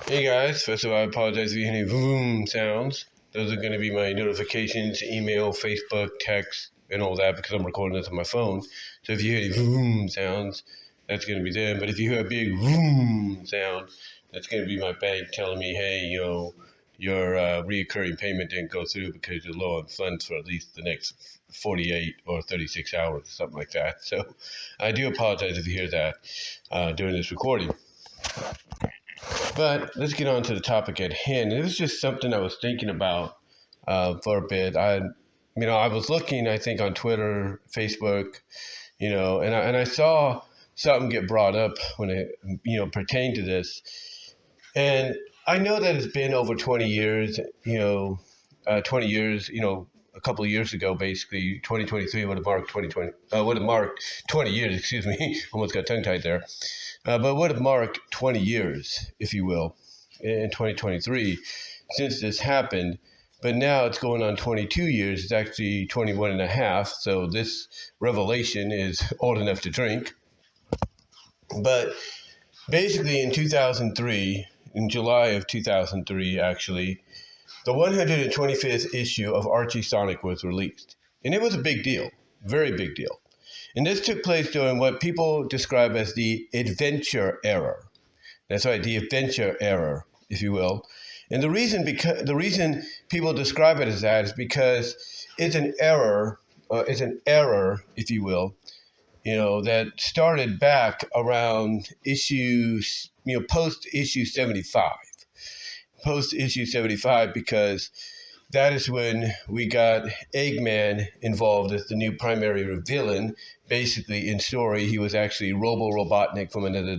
Hey guys, first of all, I apologize if you hear any vroom sounds. Those are going to be my notifications, email, Facebook, text, and all that because I'm recording this on my phone. So if you hear any vroom sounds, that's going to be them. But if you hear a big vroom sound, that's going to be my bank telling me, hey, your reoccurring payment didn't go through because you're low on funds for at least the next 48 or 36 hours, something like that. So I do apologize if you hear that during this recording. But let's get on to the topic at hand. It was just something I was thinking about for a bit. I was looking, I think, on Twitter, Facebook, and I saw something get brought up when it, pertained to this. And I know that it's been over 20 years, 20 years, a couple of years ago, basically, 2023 would have marked 20 years, excuse me, almost got tongue-tied there. But would have marked 20 years, if you will, in 2023 since this happened. But now it's going on 22 years. It's actually 21 and a half. So this revelation is old enough to drink. But basically in 2003, in July of 2003, actually, the 125th issue of Archie Sonic was released. And it was a big deal, very big deal. And this took place during what people describe as the Adventure Era. That's right, the Adventure Era, if you will. And the reason people describe it as that is because it's an error, if you will, that started back around issues, post issue 75. Post issue 75, because that is when we got Eggman involved as the new primary villain. Basically, in story, he was actually Robo-Robotnik from another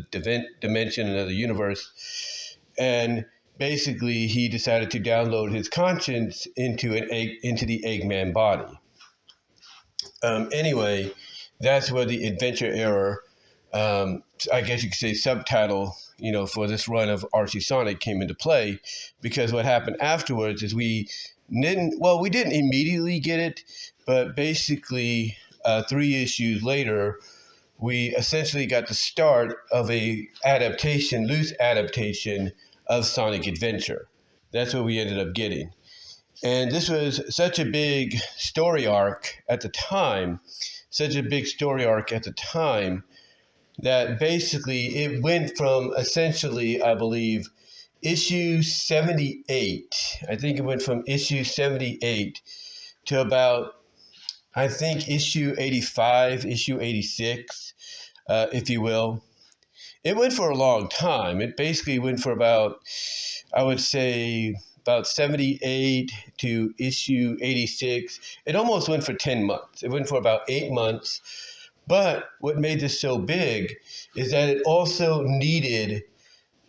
dimension, another universe. And basically, he decided to download his conscience into the Eggman body. Anyway, that's where the Adventure Era, I guess you could say subtitle, for this run of Archie Sonic came into play, because what happened afterwards is we didn't immediately get it, but basically 3 issues later, we essentially got the start of a loose adaptation of Sonic Adventure. That's what we ended up getting. And this was such a big story arc at the time, that basically it went from essentially, I believe, issue 78. I think it went from issue 78 to about, I think, issue 85, issue 86, if you will. It went for a long time. It basically went for about, I would say, about 78 to issue 86. It almost went for 10 months. It went for about 8 months. But what made this so big is that it also needed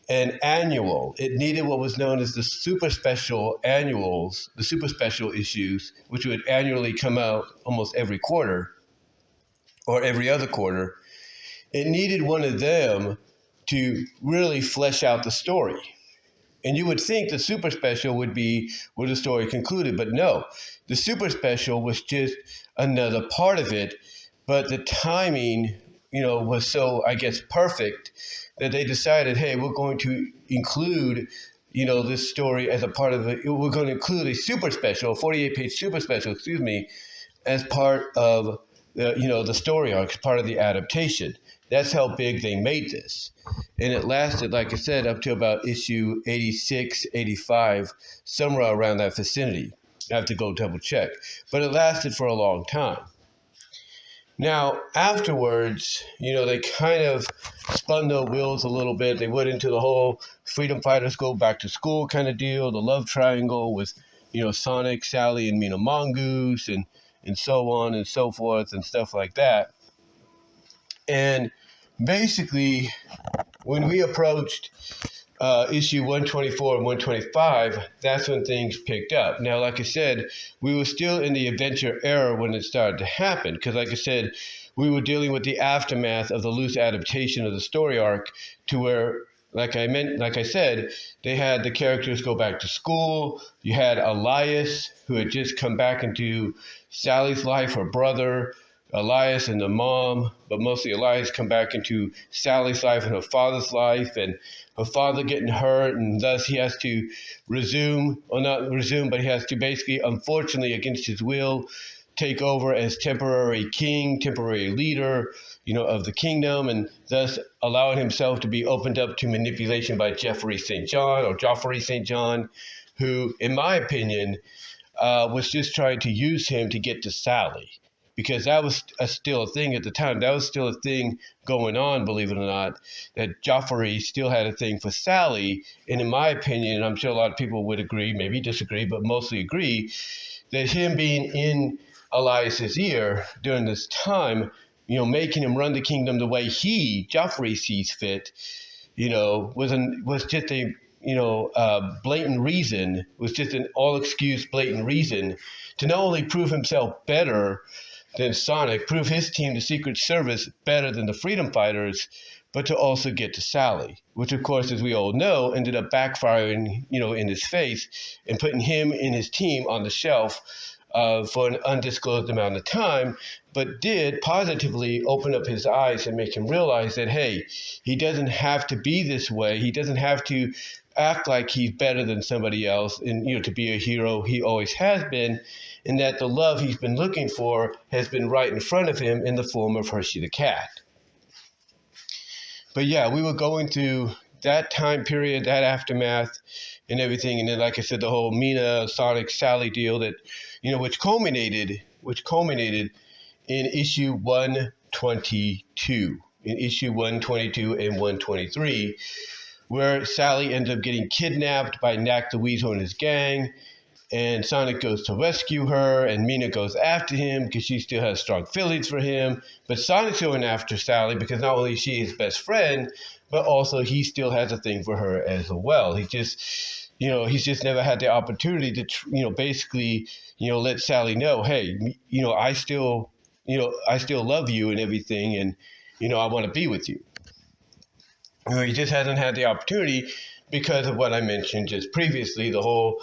an annual. It needed what was known as the super special annuals, the super special issues, which would annually come out almost every quarter or every other quarter. It needed one of them to really flesh out the story. And you would think the super special would be where the story concluded, but no, the super special was just another part of it. But the timing, was so, I guess, perfect that they decided, hey, we're going to include, this story as a part of it. We're going to include a super special, a 48-page super special, as part of, the story arc, as part of the adaptation. That's how big they made this. And it lasted, like I said, up to about issue 86, 85, somewhere around that vicinity. I have to go double check. But it lasted for a long time. Now, afterwards, they kind of spun their wheels a little bit. They went into the whole freedom fighters go back to school kind of deal, the love triangle with, Sonic, Sally, and Mongoose, and so on and so forth and stuff like that. And basically, when we approached issue 124 and 125, that's when things picked up. Now, like I said, we were still in the Adventure Era when it started to happen, because like I said, we were dealing with the aftermath of the loose adaptation of the story arc to where, like I said, they had the characters go back to school. You had Elias, who had just come back into Sally's life, her brother. Elias and the mom, but mostly Elias, come back into Sally's life and her father's life, and her father getting hurt, and thus he has to resume, or not resume, but he has to basically, unfortunately, against his will, take over as temporary king, temporary leader, of the kingdom, and thus allowing himself to be opened up to manipulation by Geoffrey St. John, who, in my opinion, was just trying to use him to get to Sally, because that was still a thing at the time. That was still a thing going on, believe it or not, that Joffrey still had a thing for Sally. And in my opinion, and I'm sure a lot of people would agree, maybe disagree, but mostly agree, that him being in Elias's ear during this time, making him run the kingdom the way Joffrey sees fit, was just a blatant reason, was just an all-excuse blatant reason to not only prove himself better than Sonic, prove his team, the Secret Service, better than the Freedom Fighters, but to also get to Sally, which, of course, as we all know, ended up backfiring, in his face and putting him and his team on the shelf for an undisclosed amount of time, but did positively open up his eyes and make him realize that, hey, he doesn't have to be this way. He doesn't have to act like he's better than somebody else and, to be a hero. He always has been, and that the love he's been looking for has been right in front of him in the form of Hershey the cat. But yeah, we were going through that time period, that aftermath and everything. And then, like I said, the whole Mina, Sonic, Sally deal that, which culminated in issue 122, and 123, where Sally ends up getting kidnapped by Knack the Weasel and his gang, and Sonic goes to rescue her, and Mina goes after him because she still has strong feelings for him. But Sonic's going after Sally because not only is she his best friend, but also he still has a thing for her as well. He just, he's just never had the opportunity to, basically, let Sally know, hey, I still love you and everything, and, I want to be with you. He just hasn't had the opportunity because of what I mentioned just previously, the whole,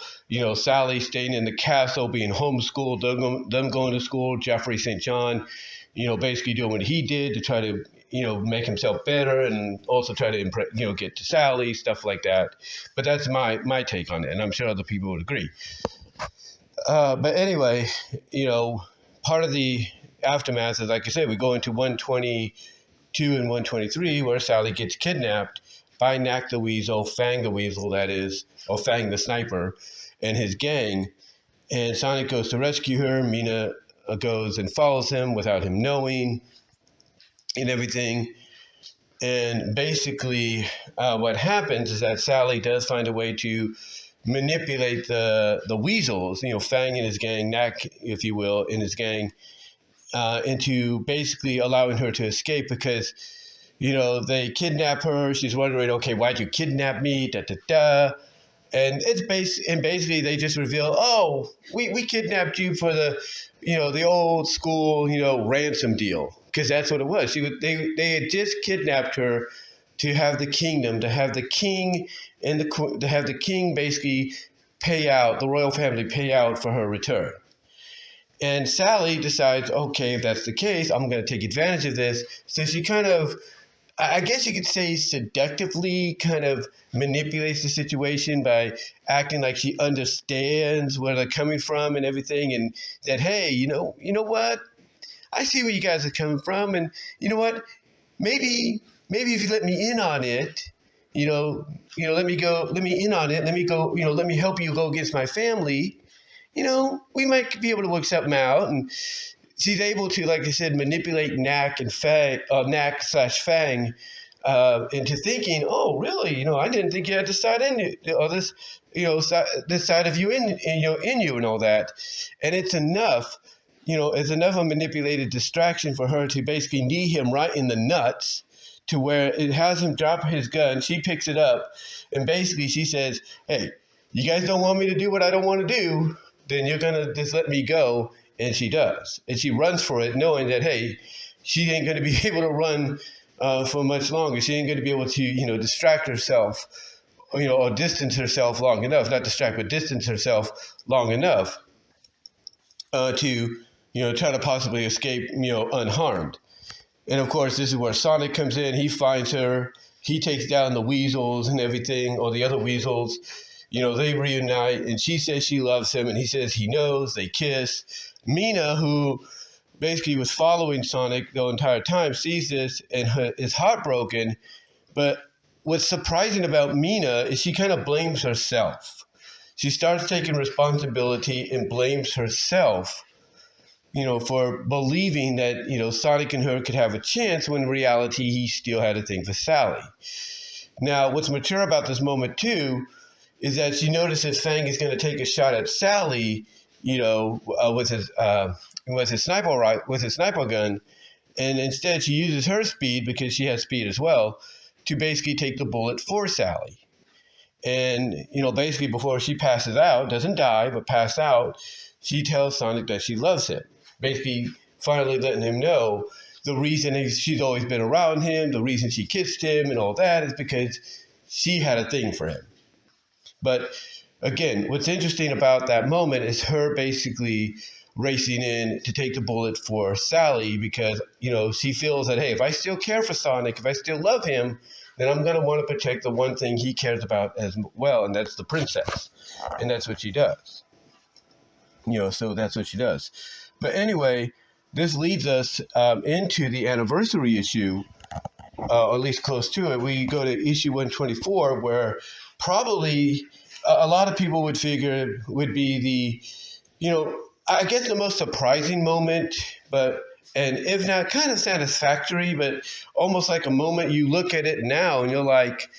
Sally staying in the castle, being homeschooled, them going to school, Geoffrey St. John, basically doing what he did to try to, make himself better and also try to, get to Sally, stuff like that. But that's my take on it, and I'm sure other people would agree. But anyway, part of the aftermath is, like I said, we go into 122 and 123, where Sally gets kidnapped by Knack the Weasel, Fang the Weasel, that is, or Fang the Sniper, and his gang. And Sonic goes to rescue her. Mina goes and follows him without him knowing and everything. And basically what happens is that Sally does find a way to manipulate the weasels, Fang and his gang, Knack, if you will, in his gang, into basically allowing her to escape because, they kidnap her. She's wondering, okay, why'd you kidnap me? And basically they just reveal, oh, we kidnapped you for the old school, ransom deal, because that's what it was. They had just kidnapped her to have the kingdom, to have the king basically pay out, the royal family pay out for her return. And Sally decides, okay, if that's the case, I'm going to take advantage of this. So she kind of, I guess you could say, seductively kind of manipulates the situation by acting like she understands where they're coming from and everything, and that, hey, you know what? I see where you guys are coming from, and you know what? Maybe if you let me in on it, let me in on it, let me help you go against my family. We might be able to work something out. And she's able to, like I said, manipulate Knack and Knack/Fang into thinking, oh, really? I didn't think you had this side in you, or this, this side of you in you and all that. And it's enough, it's enough of a manipulated distraction for her to basically knee him right in the nuts, to where it has him drop his gun. She picks it up, and basically she says, hey, you guys don't want me to do what I don't want to do, then you're going to just let me go. And she does. And she runs for it, knowing that, hey, she ain't going to be able to run for much longer. She ain't going to be able to, distract herself, or distance herself long enough, not distract, but distance herself long enough to try to possibly escape, unharmed. And of course, this is where Sonic comes in. He finds her. He takes down the weasels and everything, or the other weasels. They reunite, and she says she loves him, and he says he knows. They kiss. Mina, who basically was following Sonic the entire time, sees this and is heartbroken. But what's surprising about Mina is she kind of blames herself. She starts taking responsibility and blames herself, for believing that, Sonic and her could have a chance, when in reality he still had a thing for Sally. Now, what's mature about this moment, too, is that she notices Fang is going to take a shot at Sally, with his sniper gun, and instead she uses her speed, because she has speed as well, to basically take the bullet for Sally. And, basically before she passes out, doesn't die, but passes out, she tells Sonic that she loves him. Basically, finally letting him know the reason she's always been around him, the reason she kissed him and all that is because she had a thing for him. But again, what's interesting about that moment is her basically racing in to take the bullet for Sally because, she feels that, hey, if I still care for Sonic, if I still love him, then I'm going to want to protect the one thing he cares about as well, and that's the princess. And that's what she does. So that's what she does. But anyway, this leads us into the anniversary issue, or at least close to it. We go to issue 124, where probably a lot of people would figure would be the, I guess the most surprising moment, and if not kind of satisfactory, but almost like a moment you look at it now and you're like,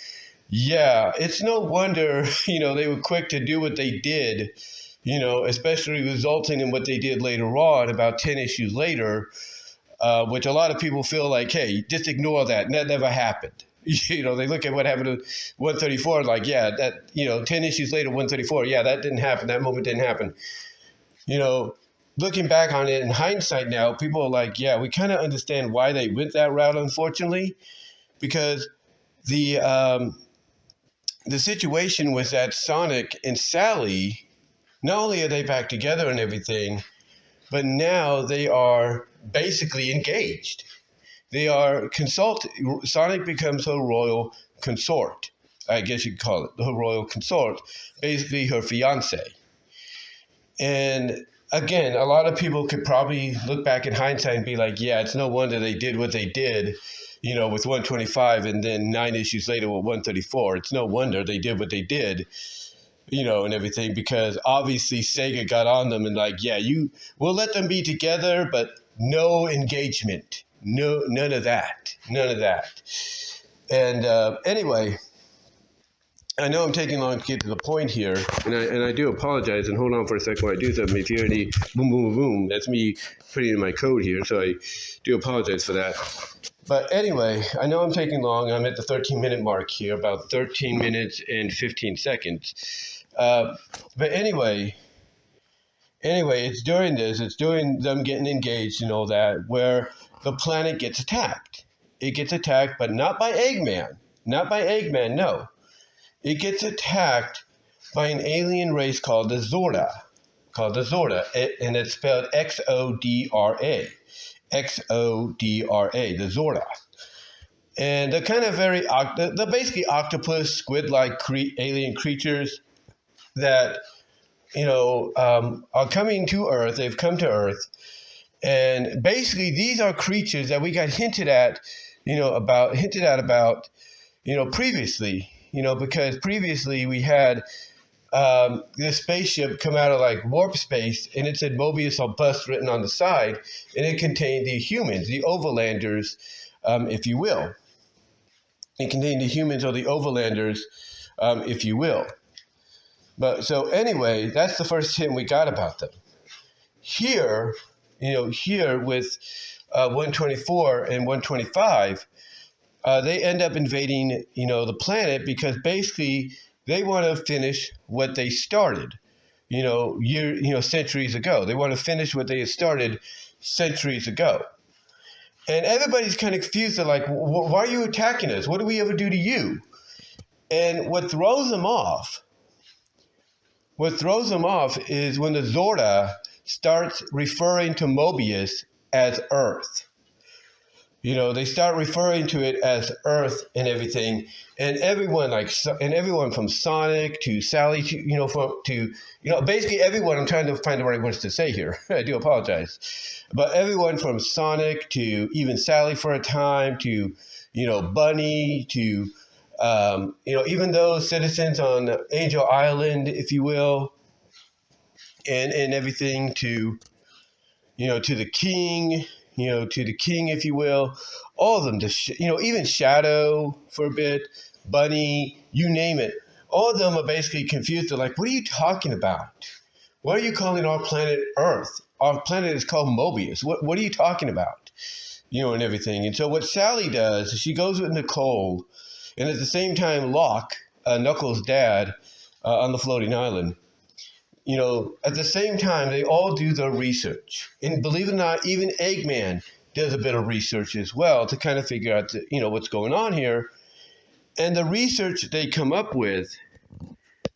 yeah, it's no wonder, they were quick to do what they did, especially resulting in what they did later on, about 10 issues later, which a lot of people feel like, hey, just ignore that. That never happened. They look at what happened to 134 like, yeah, that, 10 issues later, 134, yeah, that didn't happen. That moment didn't happen. Looking back on it in hindsight now, people are like, yeah, we kind of understand why they went that route, unfortunately, because the situation was that Sonic and Sally, not only are they back together and everything, but now they are basically engaged. They are Sonic becomes her royal consort. I guess you could call it her royal consort, basically her fiance. And again, a lot of people could probably look back in hindsight and be like, yeah, it's no wonder they did what they did, with 125 and then 9 issues later with 134. It's no wonder they did what they did, and everything, because obviously Sega got on them and like, yeah, we'll let them be together, but no engagement. No, none of that. And anyway, I know I'm taking long to get to the point here, and I do apologize, and hold on for a second while I do something. If you hear any boom, boom, boom, that's me putting in my code here, so I do apologize for that. But anyway, I know I'm taking long. I'm at the 13-minute mark here, about 13 minutes and 15 seconds. But anyway, it's during them getting engaged and all that, where the planet gets attacked. It gets attacked, but not by Eggman. No. It gets attacked by an alien race called the XORDA. And it's spelled XODRA. XODRA, the XORDA. And they're kind of they're basically octopus, squid-like alien creatures that, are coming to Earth. They've come to Earth. And basically, these are creatures that we got hinted at about, previously, because previously we had this spaceship come out of like warp space, and it said Mobius or bust written on the side, and it contained the humans, the overlanders, if you will. It contained the humans or the overlanders, if you will. But so anyway, that's the first hint we got about them. Here with 124 and 125, they end up invading, the planet because basically they want to finish what they started, centuries ago. They want to finish what they had started centuries ago. And everybody's kind of confused. They're like, why are you attacking us? What did we ever do to you? And what throws them off is when the XORDA starts referring to Mobius as Earth. They start referring to it as Earth and everything, and everyone from Sonic to Sally to basically everyone. I'm trying to find the right words to say here. I do apologize, but everyone from Sonic to even Sally for a time to Bunny to even those citizens on Angel Island, if you will, and everything to to the king. To the king, if you will, all of them, even Shadow for a bit, Bunny, you name it. All of them are basically confused. They're like, what are you talking about? Why are you calling our planet Earth? Our planet is called Mobius. What are you talking about? And everything. And so what Sally does is she goes with Nicole, and at the same time, Locke, Knuckles' dad, on the floating island, at the same time, they all do their research. And believe it or not, even Eggman does a bit of research as well to kind of figure out, what's going on here. And the research they come up with,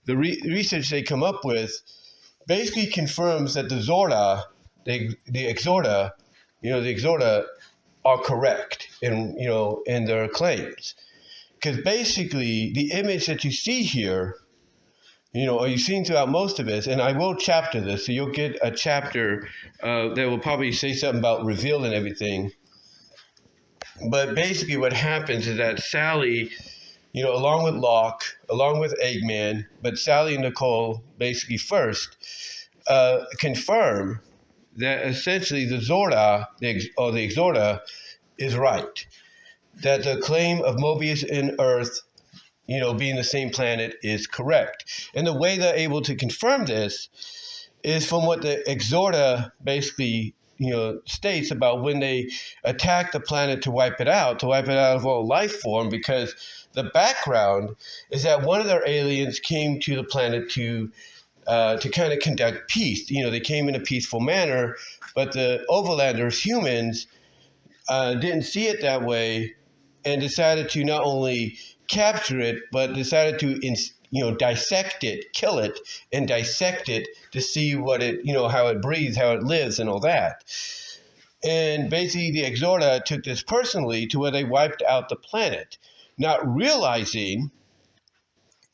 basically confirms that the XORDA, the XORDA are correct in their claims. Because basically, the image that you see here, or you've seen throughout most of this, and I will chapter this, so you'll get a chapter that will probably say something about reveal and everything. But basically what happens is that Sally, along with Locke, along with Eggman, but Sally and Nicole basically first confirm that essentially the XORDA, the XORDA, is right. That the claim of Mobius and Earth being the same planet is correct. And the way they're able to confirm this is from what the XORDA basically, states about when they attack the planet to wipe it out of all life form, because the background is that one of their aliens came to the planet to kind of conduct peace. They came in a peaceful manner, but the overlanders, humans, didn't see it that way and decided to not only capture it, but decided to dissect it, kill it, and dissect it to see what it, how it breathes, how it lives, and all that. And basically, the XORDA took this personally to where they wiped out the planet, not realizing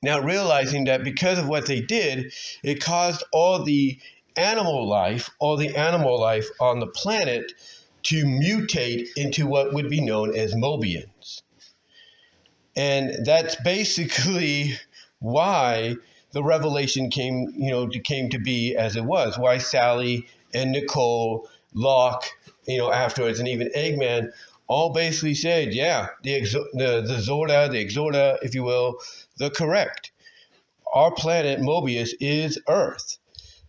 that because of what they did, it caused all the animal life on the planet to mutate into what would be known as Mobians. And that's basically why the revelation came to be as it was. Why Sally and Nicole, Locke, afterwards, and even Eggman all basically said, yeah, the XORDA, if you will, they're correct. Our planet, Mobius, is Earth.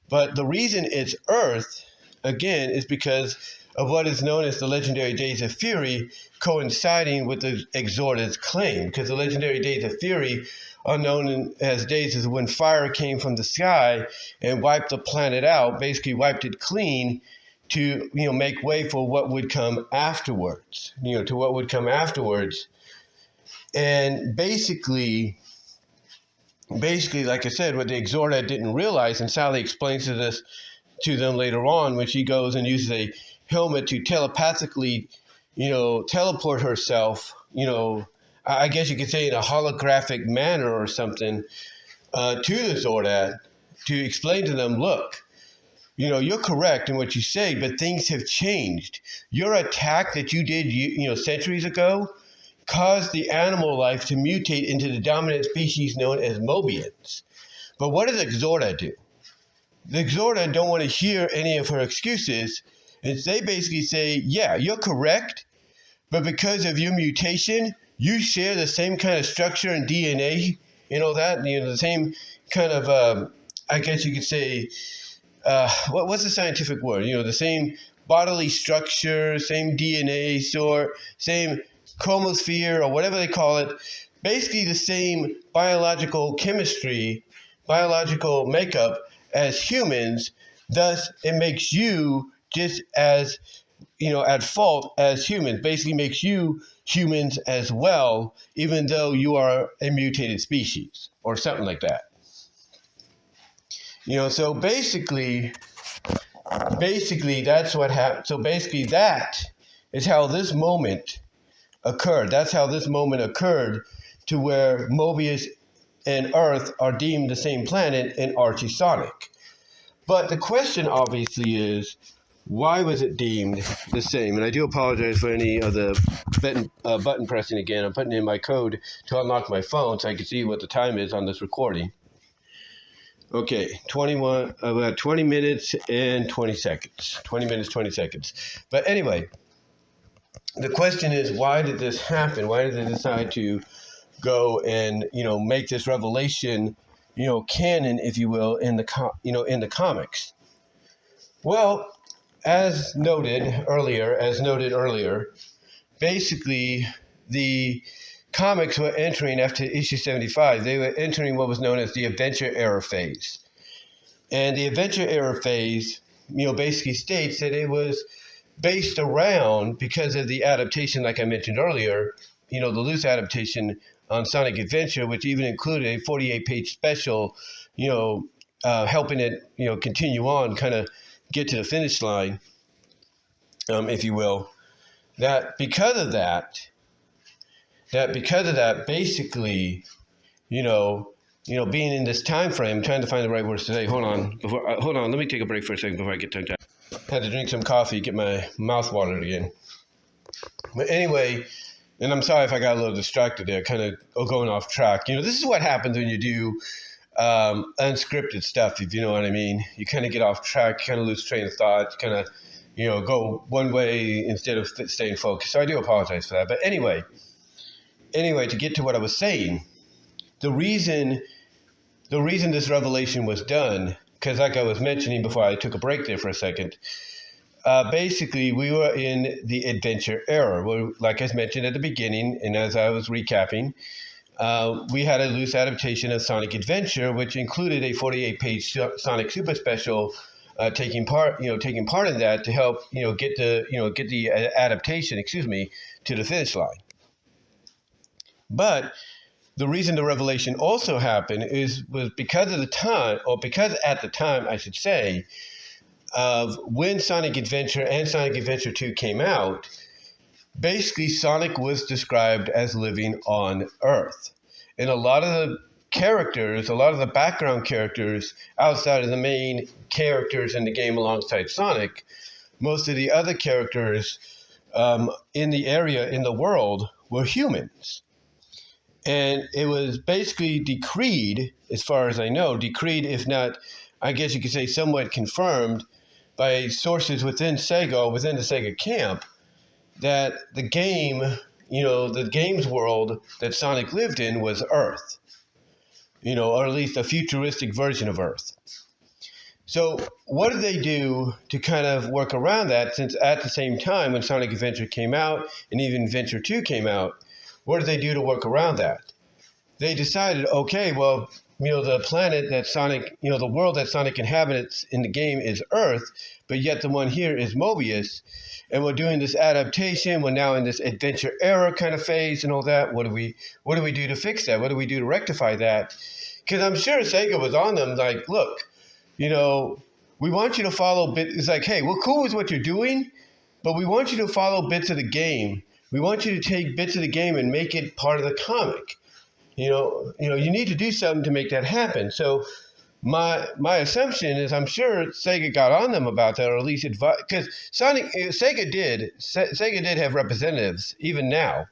But the reason it's Earth, again, is because of what is known as the legendary Days of Fury, coinciding with the XORDA's claim. Because the legendary Days of Fury are known as days as when fire came from the sky and wiped the planet out, basically wiped it clean to make way for what would come afterwards. And basically, like I said, what the XORDA didn't realize, and Sally explains this to them later on when she goes and uses a helmet to telepathically, teleport herself, I guess you could say in a holographic manner or something, to the XORDA to explain to them, look, you're correct in what you say, but things have changed. Your attack that you did, centuries ago caused the animal life to mutate into the dominant species known as Mobians. But what does XORDA do? The XORDA don't want to hear any of her excuses, and they basically say, yeah, you're correct, but because of your mutation, you share the same kind of structure and DNA, the same kind of, I guess you could say, what's the scientific word? The same bodily structure, same DNA sort, same chromosphere, or whatever they call it, basically the same biological chemistry, biological makeup as humans. Thus, it makes you just as, at fault as humans, basically makes you humans as well, even though you are a mutated species or something like that. So basically, basically that's what happened. So basically that is how this moment occurred. That's how this moment occurred, to where Mobius and Earth are deemed the same planet in Archie Sonic. But the question obviously is, why was it deemed the same? And I do apologize for any of the button pressing again. I'm putting in my code to unlock my phone so I can see what the time is on this recording. Okay, 20 minutes and 20 seconds. 20 minutes, 20 seconds. But anyway, the question is, why did this happen? Why did they decide to go and, make this revelation, canon, if you will, in the comics? Well, as noted earlier, basically the comics were entering after issue 75. They were entering what was known as the Adventure Era phase. And the Adventure Era phase, basically states that it was based around, because of the adaptation, like I mentioned earlier, the loose adaptation on Sonic Adventure, which even included a 48-page special, helping it, continue on, kind of get to the finish line, if you will. That because of that, basically, being in this time frame, trying to find the right words to say. Hold on. Let me take a break for a second before I get tongue-tied. Had to drink some coffee, get my mouth watered again. But anyway, and I'm sorry if I got a little distracted there, kind of going off track. This is what happens when you do unscripted stuff, if you know what I mean. You kind of get off track, you kind of lose train of thought, you kind of, go one way instead of staying focused. So I do apologize for that. But anyway, to get to what I was saying, the reason this revelation was done, because like I was mentioning before I took a break there for a second, basically we were in the Adventure Era, where, like I mentioned at the beginning, and as I was recapping, we had a loose adaptation of Sonic Adventure, which included a 48-page Sonic Super Special, taking part in that to help get the adaptation, to the finish line. But the reason the revelation also happened was because at the time, I should say, of when Sonic Adventure and Sonic Adventure 2 came out, basically Sonic was described as living on Earth. And a lot of the background characters outside of the main characters in the game alongside Sonic, most of the other characters in the world, were humans. And it was basically decreed, as far as I know, if not, I guess you could say somewhat confirmed by sources within SEGA, within the SEGA camp, that the game, the game's world that Sonic lived in was Earth, or at least a futuristic version of Earth. So what did they do to kind of work around that, since at the same time when Sonic Adventure came out and even Adventure 2 came out, what did they do to work around that? They decided, okay, well, the planet that Sonic, the world that Sonic inhabits in the game is Earth, but yet the one here is Mobius, and we're doing this adaptation. We're now in this Adventure Era kind of phase and all that. What do we do to fix that? What do we do to rectify that? Because I'm sure Sega was on them, like, look, we want you to follow bits. It's like, hey, we're cool with what you're doing, but we want you to follow bits of the game. We want you to take bits of the game and make it part of the comic. You need to do something to make that happen. So my assumption is, I'm sure Sega got on them about that, or at least advise, because Sega did have representatives even now.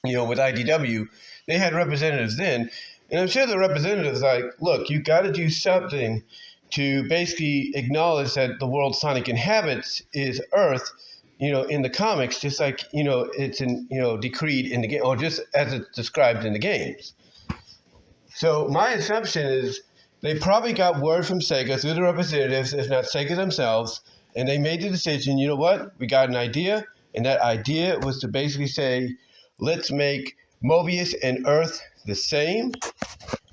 With IDW, they had representatives then, and I'm sure the representatives like, look, you got to do something to basically acknowledge that the world Sonic inhabits is Earth. In the comics, just like, it's decreed in the game, or just as it's described in the games. So my assumption is they probably got word from Sega through the representatives, if not Sega themselves, and they made the decision, you know what, we got an idea, and that idea was to basically say, let's make Mobius and Earth the same.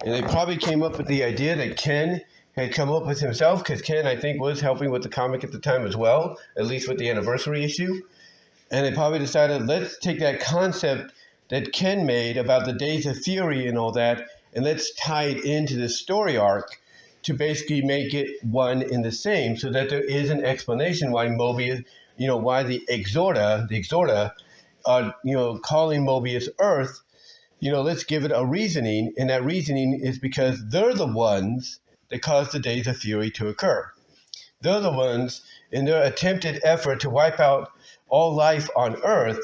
And they probably came up with the idea that Ken had come up with himself, because Ken, I think, was helping with the comic at the time as well, at least with the anniversary issue. And they probably decided, let's take that concept that Ken made about the Days of Fury and all that, and let's tie it into this story arc to basically make it one and the same, so that there is an explanation why Mobius, why the XORDA are, calling Mobius Earth. Let's give it a reasoning, and that reasoning is because they're the ones that caused the Days of Fury to occur. They're the ones, in their attempted effort to wipe out all life on Earth,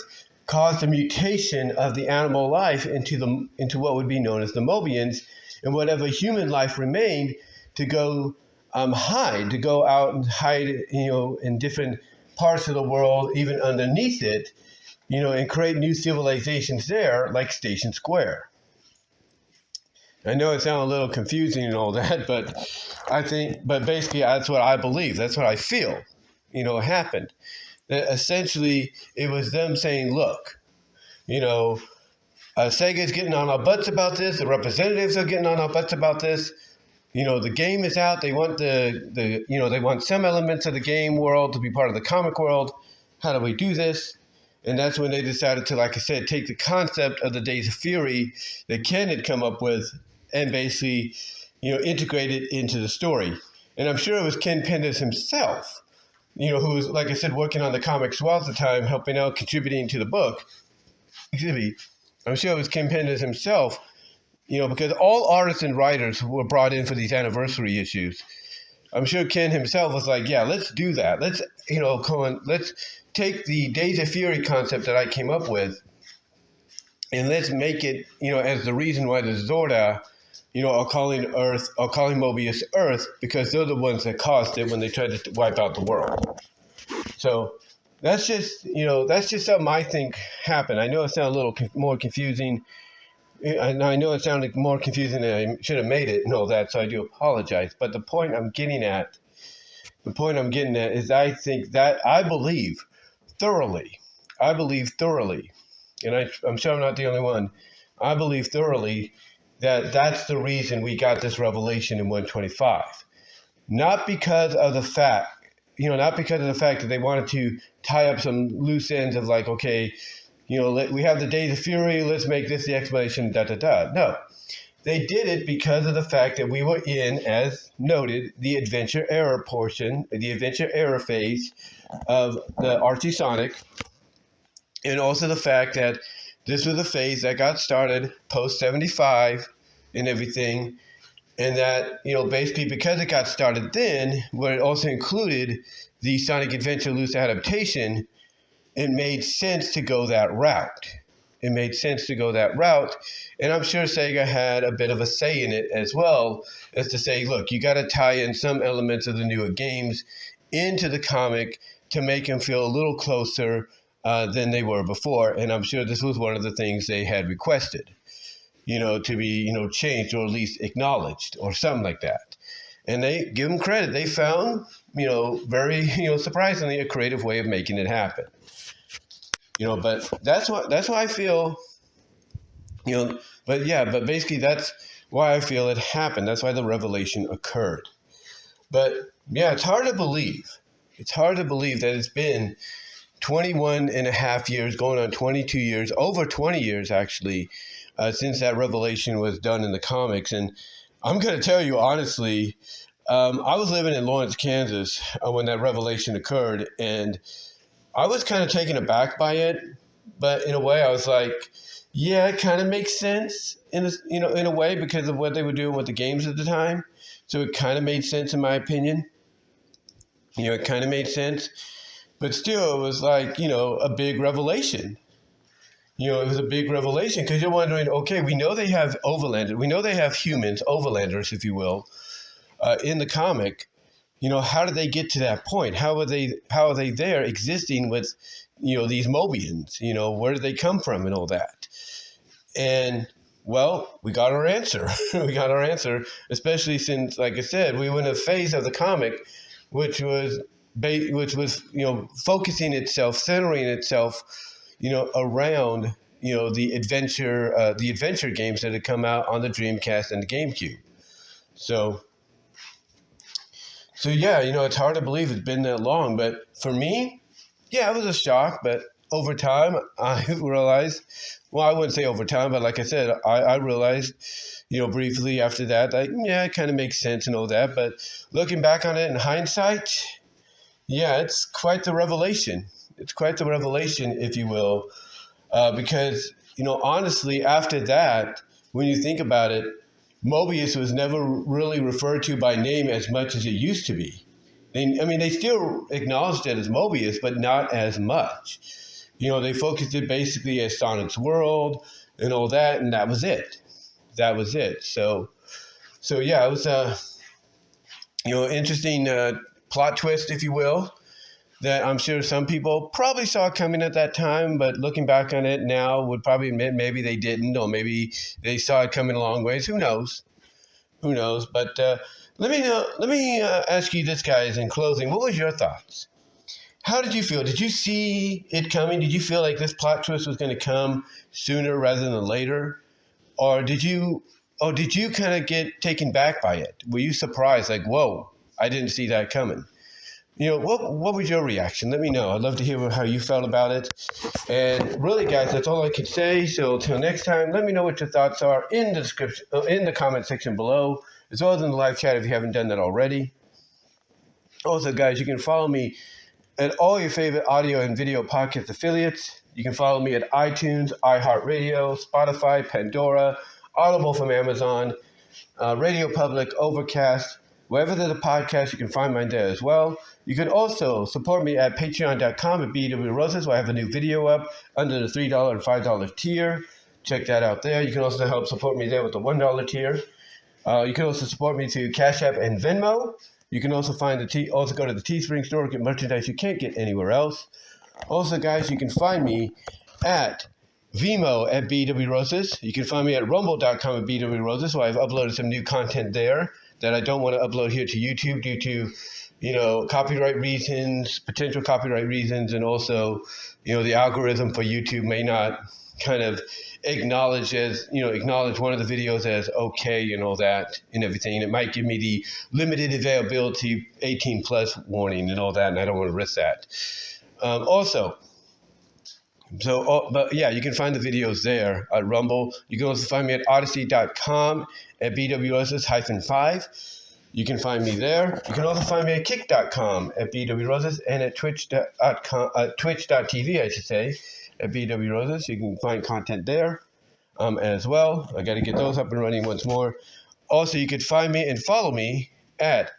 caused a mutation of the animal life into what would be known as the Mobians, and whatever human life remained to go to go out and hide, in different parts of the world, even underneath it, and create new civilizations there, like Station Square. I know it sounds a little confusing and all that, but basically that's what I believe. That's what I feel, happened. That essentially it was them saying, look, Sega's getting on our butts about this. The representatives are getting on our butts about this. The game is out. They want they want some elements of the game world to be part of the comic world. How do we do this? And that's when they decided to, like I said, take the concept of the Days of Fury that Ken had come up with and basically, integrate it into the story. And I'm sure it was Ken Penders himself, who was, like I said, working on the comics well at the time, helping out, contributing to the book. Excuse me. I'm sure it was Ken Penders himself, because all artists and writers were brought in for these anniversary issues. I'm sure Ken himself was like, yeah, let's do that. Let's, let's take the Days of Fury concept that I came up with, and let's make it, as the reason why the XORDA, are calling Mobius Earth, because they're the ones that caused it when they tried to wipe out the world. So that's just something I think happened. I know it sounds a little more confusing, and I know it sounded more confusing than I should have made it and all that, so I do apologize. But the point I'm getting at is I believe thoroughly, and I'm sure I'm not the only one, I believe thoroughly that that's the reason we got this revelation in 125. Not because of the fact that they wanted to tie up some loose ends of like, okay, we have the Days of Fury, let's make this the explanation, No. They did it because of the fact that we were in, as noted, the Adventure Era portion, the Adventure Era phase of the Archie Sonic, and also the fact that this was a phase that got started post-75 and everything, and that, basically because it got started then, where it also included the Sonic Adventure Loose Adaptation, it made sense to go that route. And I'm sure Sega had a bit of a say in it as well, as to say, look, you got to tie in some elements of the newer games into the comic to make them feel a little closer than they were before. And I'm sure this was one of the things they had requested, to be, changed or at least acknowledged or something like that. And they give them credit. They found, very, surprisingly, a creative way of making it happen. But that's why I feel, but basically that's why I feel it happened. That's why the revelation occurred. But yeah, it's hard to believe. It's hard to believe that it's been 21 and a half years, going on 22 years, over 20 years actually, since that revelation was done in the comics. And I'm going to tell you honestly, I was living in Lawrence, Kansas when that revelation occurred, and I was kind of taken aback by it, but in a way I was like, yeah, it kind of makes sense in a way because of what they were doing with the games at the time. So it kind of made sense in my opinion. It kind of made sense, but still it was like, a big revelation. It was a big revelation because you're wondering, okay, we know they have overlanders. We know they have humans, overlanders, if you will, in the comic. How did they get to that point? How are they there existing with, these Mobians? Where did they come from and all that? And, well, we got our answer. Especially since, like I said, we were in a phase of the comic which was focusing itself, centering itself, around, the adventure games that had come out on the Dreamcast and the GameCube. So yeah, it's hard to believe it's been that long. But for me, yeah, it was a shock. But over time, I realized, well, I wouldn't say over time, but like I said, I realized, briefly after that, like, yeah, it kind of makes sense and all that. But looking back on it in hindsight, yeah, it's quite the revelation. It's quite the revelation, if you will, because, honestly, after that, when you think about it, Mobius was never really referred to by name as much as it used to be. They still acknowledged it as Mobius, but not as much. They focused it basically as Sonic's World and all that, and that was it. That was it. So yeah, it was a, interesting plot twist, if you will, that I'm sure some people probably saw coming at that time, but looking back on it now would probably admit maybe they didn't, or maybe they saw it coming a long ways. Who knows? But let me ask you this, guys, in closing. What was your thoughts? How did you feel? Did you see it coming? Did you feel like this plot twist was going to come sooner rather than later? Or did you kind of get taken back by it? Were you surprised, like, whoa, I didn't see that coming? What was your reaction? Let me know. I'd love to hear how you felt about it. And really, guys, that's all I could say. So until next time, let me know what your thoughts are in the description, in the comment section below, as well as in the live chat if you haven't done that already. Also, guys, you can follow me at all your favorite audio and video podcast affiliates. You can follow me at iTunes, iHeartRadio, Spotify, Pandora, Audible from Amazon, Radio Public, Overcast. Wherever there's a podcast, you can find mine there as well. You can also support me at patreon.com at BW Roses, where I have a new video up under the $3 and $5 tier. Check that out there. You can also help support me there with the $1 tier. You can also support me through Cash App and Venmo. You can also go to the Teespring store and get merchandise you can't get anywhere else. Also, guys, you can find me at VENMO at BW Roses. You can find me at rumble.com at BW Roses, so I've uploaded some new content there that I don't want to upload here to YouTube due to, copyright reasons, potential copyright reasons, and also, the algorithm for YouTube may not kind of acknowledge one of the videos as okay and all that and everything. It might give me the limited availability 18 plus warning and all that, and I don't want to risk that. But yeah, you can find the videos there at Rumble. You can also find me at odyssey.com at BWRoses-5. You can find me there. You can also find me at kick.com at BWRoses and at twitch.tv, I should say, at BWRoses. You can find content there as well. I got to get those up and running once more. Also, you could find me and follow me at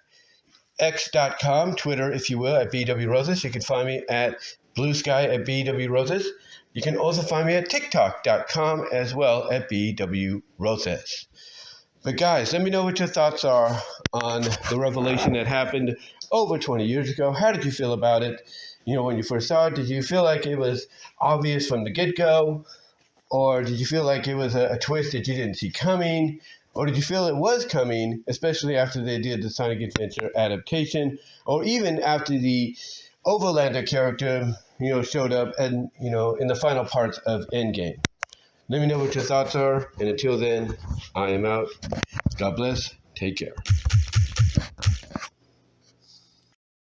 x.com, Twitter, if you will, at BW Roses. You can find me at Blue Sky at BW Roses. You can also find me at TikTok.com as well at BW Roses. But guys, let me know what your thoughts are on the revelation that happened over 20 years ago. How did you feel about it? When you first saw it, did you feel like it was obvious from the get-go? Or did you feel like it was a twist that you didn't see coming? Or did you feel it was coming, especially after they did the Sonic Adventure adaptation, or even after the Overlander character, showed up and, in the final parts of Endgame? Let me know what your thoughts are, and until then, I am out. God bless. Take care.